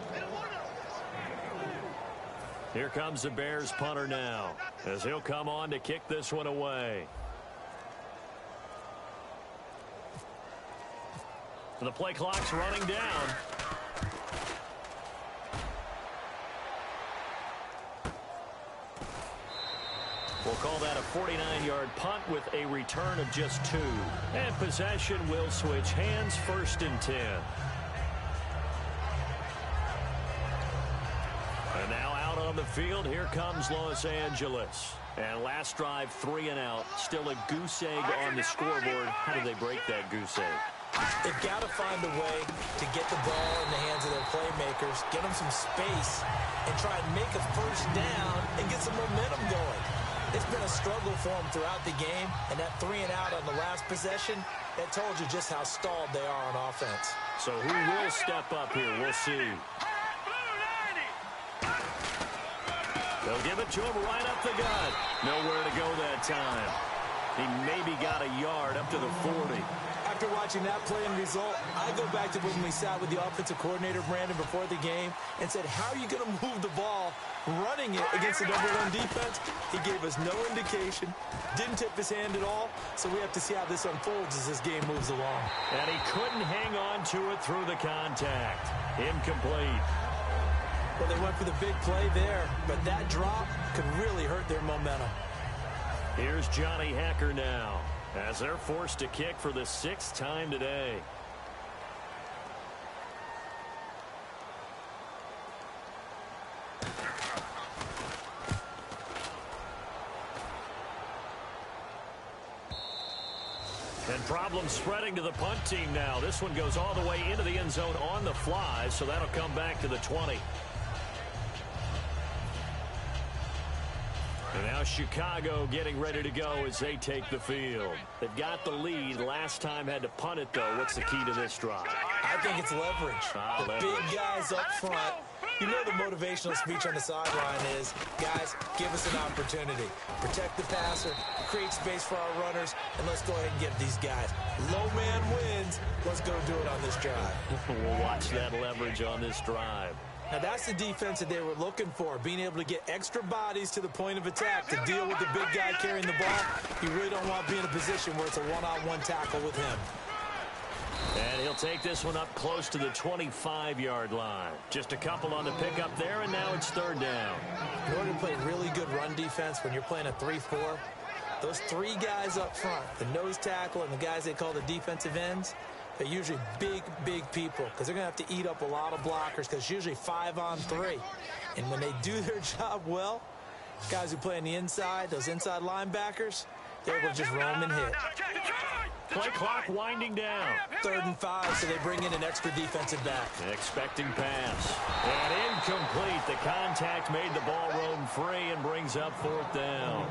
Here comes the Bears punter now as he'll come on to kick this one away. The play clock's running down. We'll call that a 49-yard punt with a return of just 2. And possession will switch hands, 1st and 10. And now out on the field, here comes Los Angeles. And last drive, 3 and out. Still a goose egg on the scoreboard. How do they break that goose egg? They've got to find a way to get the ball in the hands of their playmakers, get them some space, and try and make a 1st down and get some momentum going. It's been a struggle for them throughout the game, and that 3 and out on the last possession, that told you just how stalled they are on offense. So who will step up here? We'll see. They'll give it to him right up the gut. Nowhere to go that time. He maybe got a yard up to the 40. After watching that play and result, I go back to when we sat with the offensive coordinator, Brandon, before the game and said, how are you going to move the ball running it against the #1 defense? He gave us no indication, didn't tip his hand at all, so we have to see how this unfolds as this game moves along. And he couldn't hang on to it through the contact. Incomplete. Well, they went for the big play there, but that drop could really hurt their momentum. Here's Johnny Hecker now as they're forced to kick for the 6th time today. And problems spreading to the punt team now. This one goes all the way into the end zone on the fly, so that'll come back to the 20. And now Chicago getting ready to go as they take the field. They've got the lead. Last time had to punt it, though. What's the key to this drive? I think it's leverage. The big guys up front You know the motivational speech on the sideline is, guys, give us an opportunity. Protect the passer, create space for our runners, and let's go ahead and get these guys. Low man wins. Let's go do it on this drive. We'll watch that leverage on this drive. Now, that's the defense that they were looking for, being able to get extra bodies to the point of attack to deal with the big guy carrying the ball. You really don't want to be in a position where it's a one-on-one tackle with him. And he'll take this one up close to the 25-yard line. Just a couple on the pickup there, and now it's third down. In order to play really good run defense when you're playing a 3-4, those three guys up front, the nose tackle and the guys they call the defensive ends, they're usually big, big people because they're going to have to eat up a lot of blockers because it's usually 5-on-3. And when they do their job well, guys who play on the inside, those inside linebackers, they're able to just roam and hit. Play clock winding down. 3rd and 5, so they bring in an extra defensive back. Expecting pass. And incomplete. The contact made the ball roam free and brings up 4th down.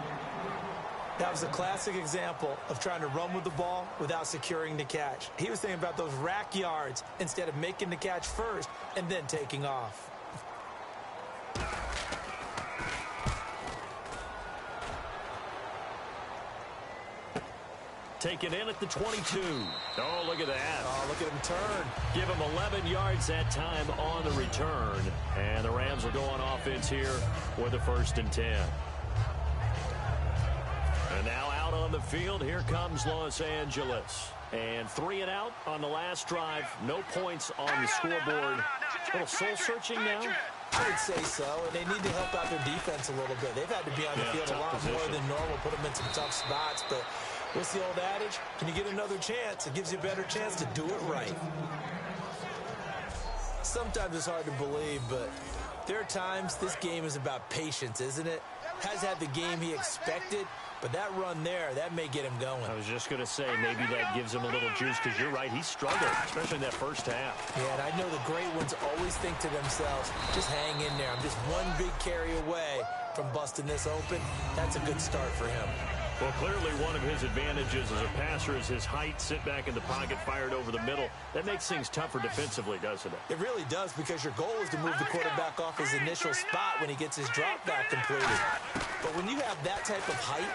That was a classic example of trying to run with the ball without securing the catch. He was thinking about those rack yards instead of making the catch first and then taking off. Taken in at the 22. Oh, look at that. Oh, look at him turn. Give him 11 yards that time on the return. And the Rams will go on offense here with a 1st and 10. And now out on the field, here comes Los Angeles. And 3 and out on the last drive. No points on the scoreboard. A little soul-searching now. I would say so, and they need to help out their defense a little bit. They've had to be on the field a lot more than normal, put them in some tough spots. But what's the old adage? When you get another chance, it gives you a better chance to do it right. Sometimes it's hard to believe, but there are times this game is about patience, isn't it? Has had the game he expected, but that run there, that may get him going. I was just going to say, maybe that gives him a little juice, because you're right, he struggled, especially in that first half. Yeah, and I know the great ones always think to themselves, just hang in there. I'm just one big carry away from busting this open. That's a good start for him. Well, clearly one of his advantages as a passer is his height, sit back in the pocket, fired over the middle. That makes things tougher defensively, doesn't it? It really does, because your goal is to move the quarterback off his initial spot when he gets his drop back completed. But when you have that type of height,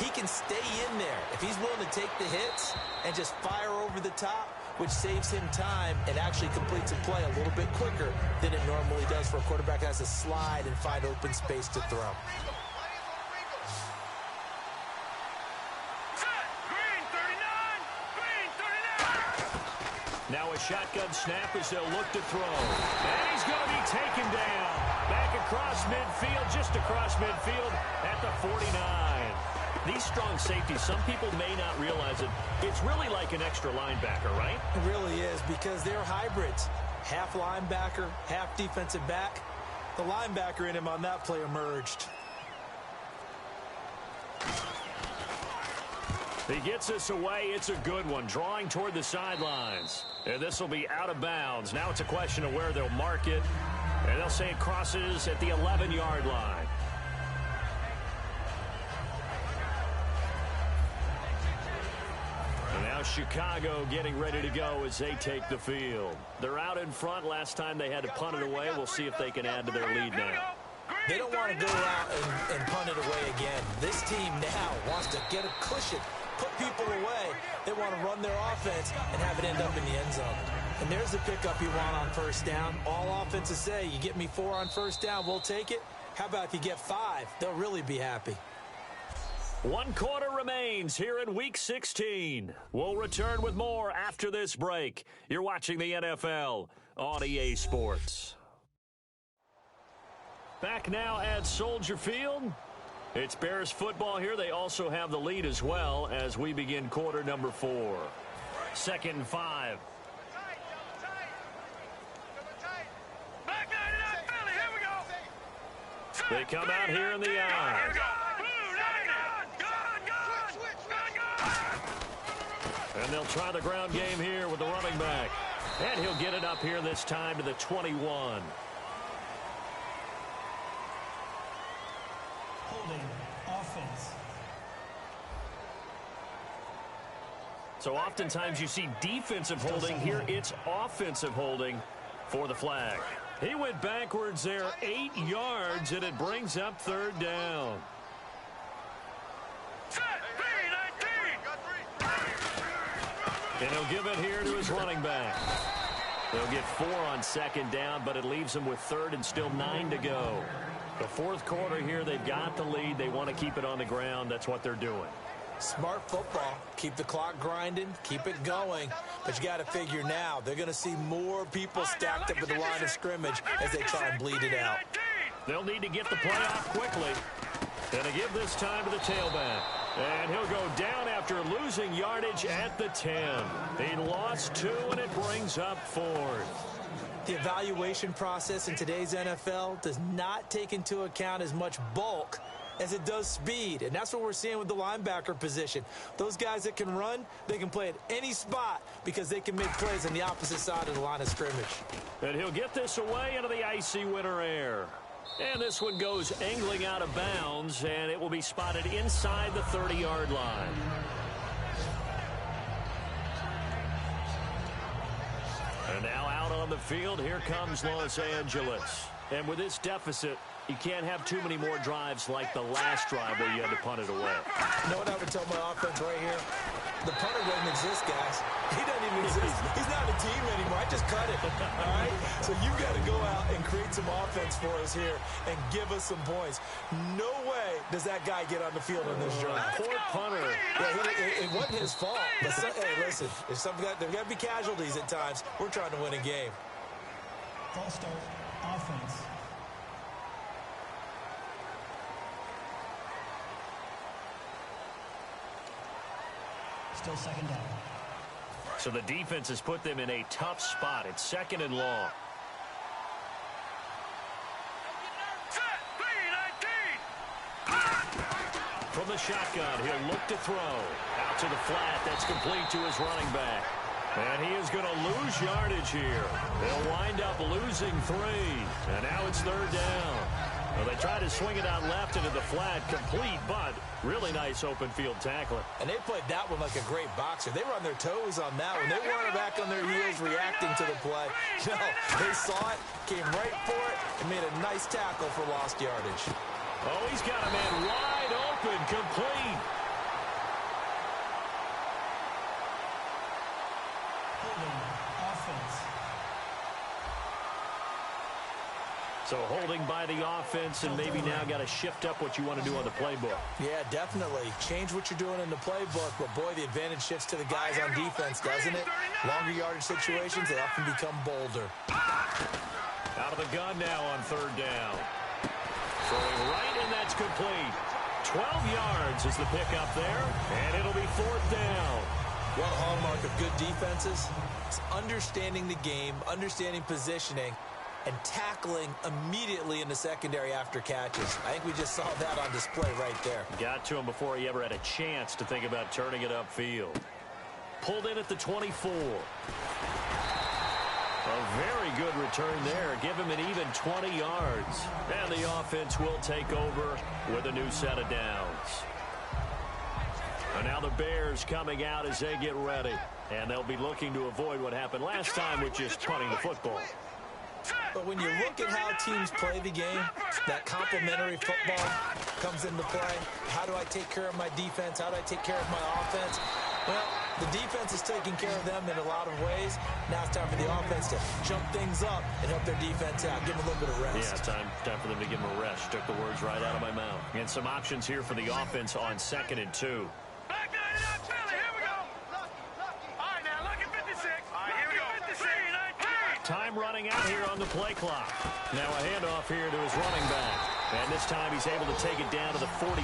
he can stay in there if he's willing to take the hits and just fire over the top, which saves him time and actually completes a play a little bit quicker than it normally does for a quarterback that has to slide and find open space to throw. Now a shotgun snap as they'll look to throw. And he's going to be taken down. Back across midfield, just across midfield at the 49. These strong safeties, some people may not realize it. It's really like an extra linebacker, right? It really is, because they're hybrids. Half linebacker, half defensive back. The linebacker in him on that play emerged. He gets this away. It's a good one. Drawing toward the sidelines. And this will be out of bounds. Now it's a question of where they'll mark it. And they'll say it crosses at the 11-yard line. And now Chicago getting ready to go as they take the field. They're out in front. Last time they had to punt it away. We'll see if they can add to their lead now. They don't want to go out and punt it away again. This team now wants to get a cushion, put people away. They want to run their offense and have it end up in the end zone. And there's the pickup you want on 1st down. All offenses say, you get me 4 on 1st down, we'll take it. How about if you get 5? They'll really be happy. 1 quarter remains here in Week 16. We'll return with more after this break. You're watching the NFL on EA Sports. Back now at Soldier Field. It's Bears football here. They also have the lead as well as we begin quarter number 4. 2nd and 5. They come out here in the eye. And they'll try the ground game here with the running back. And he'll get it up here this time to the 21. Holding offense. So oftentimes you see defensive holding. Here it's offensive holding for the flag. He went backwards there 8 yards, and it brings up third down. And he'll give it here to his running back. They'll get 4 on second down, but it leaves them with third and still 9 to go. The fourth quarter here, they've got the lead. They want to keep it on the ground. That's what they're doing. Smart football. Keep the clock grinding. Keep it going. But you got to figure now, they're going to see more people stacked up at the line of scrimmage as they try and bleed it out. They'll need to get the play off quickly. And to give this time to the tailback. And he'll go down after losing yardage at the 10. He lost 2, and it brings up 4th. The evaluation process in today's NFL does not take into account as much bulk as it does speed, and that's what we're seeing with the linebacker position. Those guys that can run, they can play at any spot because they can make plays on the opposite side of the line of scrimmage. And he'll get this away into the icy winter air. And this one goes angling out of bounds, and it will be spotted inside the 30-yard line. And now out on the field, here comes Los Angeles. And with this deficit, you can't have too many more drives like the last drive where you had to punt it away. You know what I would tell my offense right here? The punter doesn't exist, guys. He doesn't even exist. He's not a team anymore. I just cut it, all right? So you've got to go out and create some offense for us here and give us some points. No way does that guy get on the field on this drive. Poor punter. Yeah, it wasn't his fault. But hey, listen, there's got to be casualties at times. We're trying to win a game. False start, offense. Still second down. So the defense has put them in a tough spot. It's 2nd and long. From the shotgun, he'll look to throw. Out to the flat. That's complete to his running back. And he is going to lose yardage here. They'll wind up losing 3. And now it's 3rd down. Well, they try to swing it out left into the flat, complete, but really nice open field tackling. And they played that one like a great boxer. They were on their toes on that one. They weren't back on their heels reacting to the play. No, they saw it, came right for it, and made a nice tackle for lost yardage. Oh, he's got a man wide open, complete. Holding, offense. So holding by the offense, and maybe now got to shift up what you want to do on the playbook. Yeah, definitely. Change what you're doing in the playbook, but boy, the advantage shifts to the guys on defense, doesn't it? Longer yardage situations, they often become bolder. Out of the gun now on 3rd down. Throwing right, and that's complete. 12 yards is the pickup there, and it'll be 4th down. One hallmark of good defenses is understanding the game, understanding positioning, and tackling immediately in the secondary after catches. I think we just saw that on display right there. Got to him before he ever had a chance to think about turning it upfield. Pulled in at the 24. A very good return there. Give him an even 20 yards. And the offense will take over with a new set of downs. And now the Bears coming out as they get ready. And they'll be looking to avoid what happened last time with just punting the football. But when you look at how teams play the game, that complementary football comes into play. How do I take care of my defense? How do I take care of my offense? Well, the defense is taking care of them in a lot of ways. Now it's time for the offense to jump things up and help their defense out. Give them a little bit of rest. Yeah, time for them to give them a rest. Took the words right out of my mouth. And some options here for the offense on 2nd and 2. Back down in that Philly. Here we go. All right, now look at 56. All right, here we go. 56. Time running out here on the play clock. Now a handoff here to his running back. And this time he's able to take it down to the 42.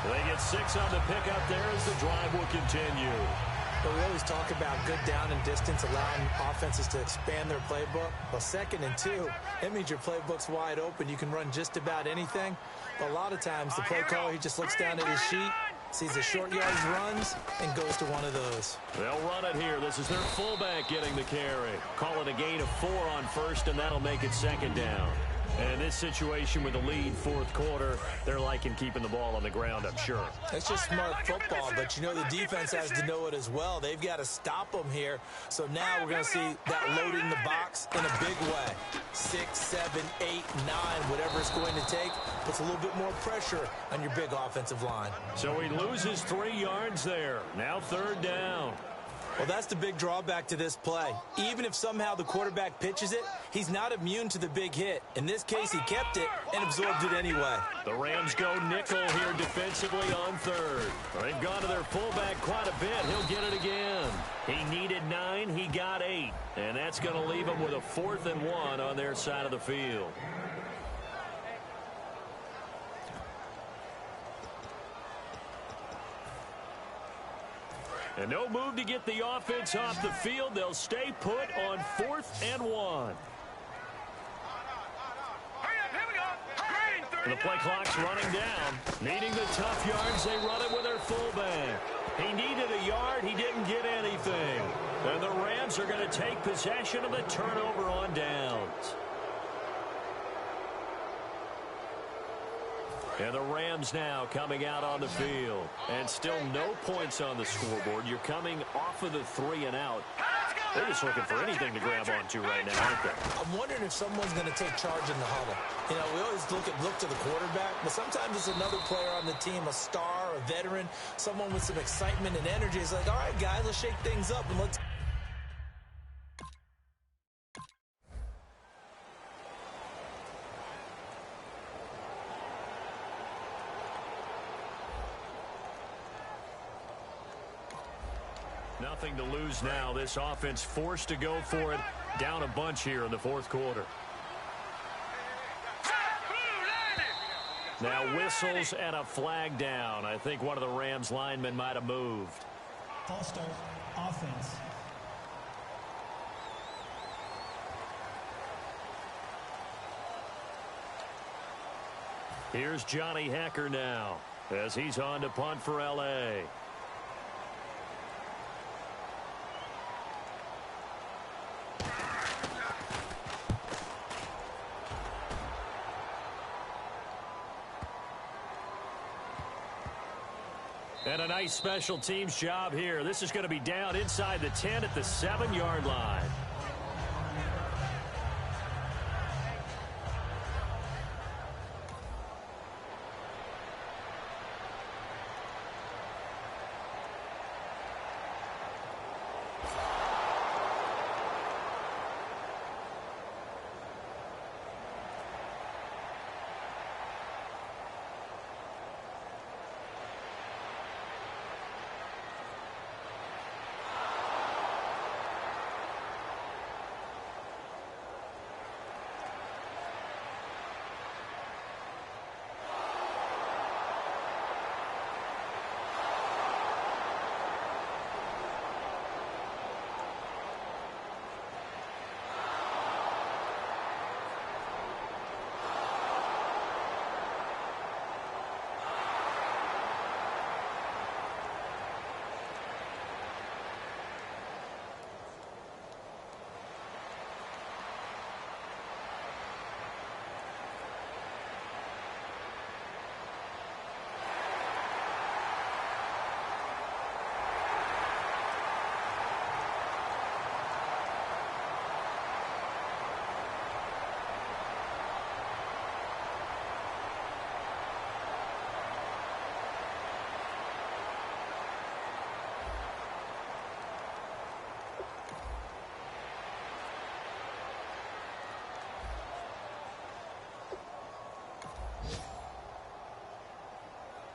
They get 6 on the pickup there as the drive will continue. But we always talk about good down and distance, allowing offenses to expand their playbook. Well, 2nd and 2, that means your playbook's wide open. You can run just about anything. But a lot of times the play caller, he just looks down at his sheet, sees the short yardage runs, and goes to one of those. They'll run it here. This is their fullback getting the carry. Call it a gain of 4 on 1st, and that'll make it 2nd down. And this situation with the lead, fourth quarter, they're liking keeping the ball on the ground, I'm sure. It's just smart football, but you know the defense has to know it as well. They've got to stop them here. So now we're going to see that loading the box in a big way. 6, 7, 8, 9, whatever it's going to take, puts a little bit more pressure on your big offensive line. So he loses 3 yards there. Now third down. Well, that's the big drawback to this play. Even if somehow the quarterback pitches it, he's not immune to the big hit. In this case, he kept it and absorbed it anyway. The Rams go nickel here defensively on third. They've gone to their fullback quite a bit. He'll get it again. He needed 9. He got 8. And that's going to leave him with a 4th and 1 on their side of the field. And no move to get the offense off the field. They'll stay put on 4th and 1. And the play clock's running down. Needing the tough yards, they run it with their fullback. He needed a yard. He didn't get anything. And the Rams are going to take possession of the turnover on downs. And the Rams now coming out on the field. And still no points on the scoreboard. You're coming off of the 3 and out. They're just looking for anything to grab onto right now, aren't they? I'm wondering if someone's going to take charge in the huddle. You know, we always look to the quarterback, but sometimes it's another player on the team, a star, a veteran, someone with some excitement and energy. It's like, all right, guys, let's shake things up and let's... Nothing to lose now. This offense forced to go for it. Down a bunch here in the fourth quarter. Now whistles and a flag down. I think one of the Rams linemen might have moved. False start, offense. Here's Johnny Hecker now as he's on to punt for L.A. And a nice special teams job here. This is going to be down inside the 10 at the 7-yard line.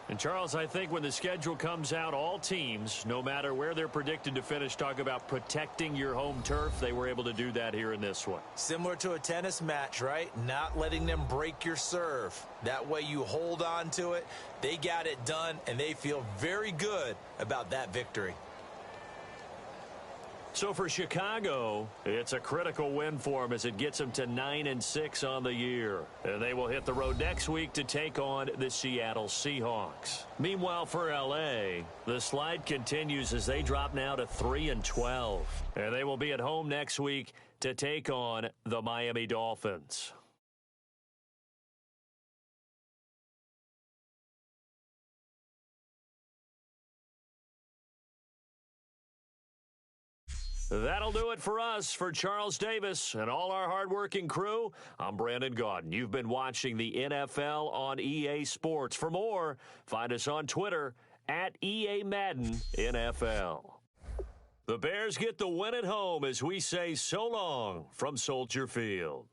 And, Charles, I think when the schedule comes out, all teams, no matter where they're predicted to finish, talk about protecting your home turf. They were able to do that here in this one. Similar to a tennis match, right? Not letting them break your serve. That way you hold on to it. They got it done, and they feel very good about that victory. So for Chicago, it's a critical win for them as it gets them to 9-6 on the year. And they will hit the road next week to take on the Seattle Seahawks. Meanwhile, for L.A., the slide continues as they drop now to 3-12. And they will be at home next week to take on the Miami Dolphins. That'll do it for us. For Charles Davis and all our hardworking crew, I'm Brandon Gaudin. You've been watching the NFL on EA Sports. For more, find us on Twitter at EA Madden NFL. The Bears get the win at home as we say so long from Soldier Field.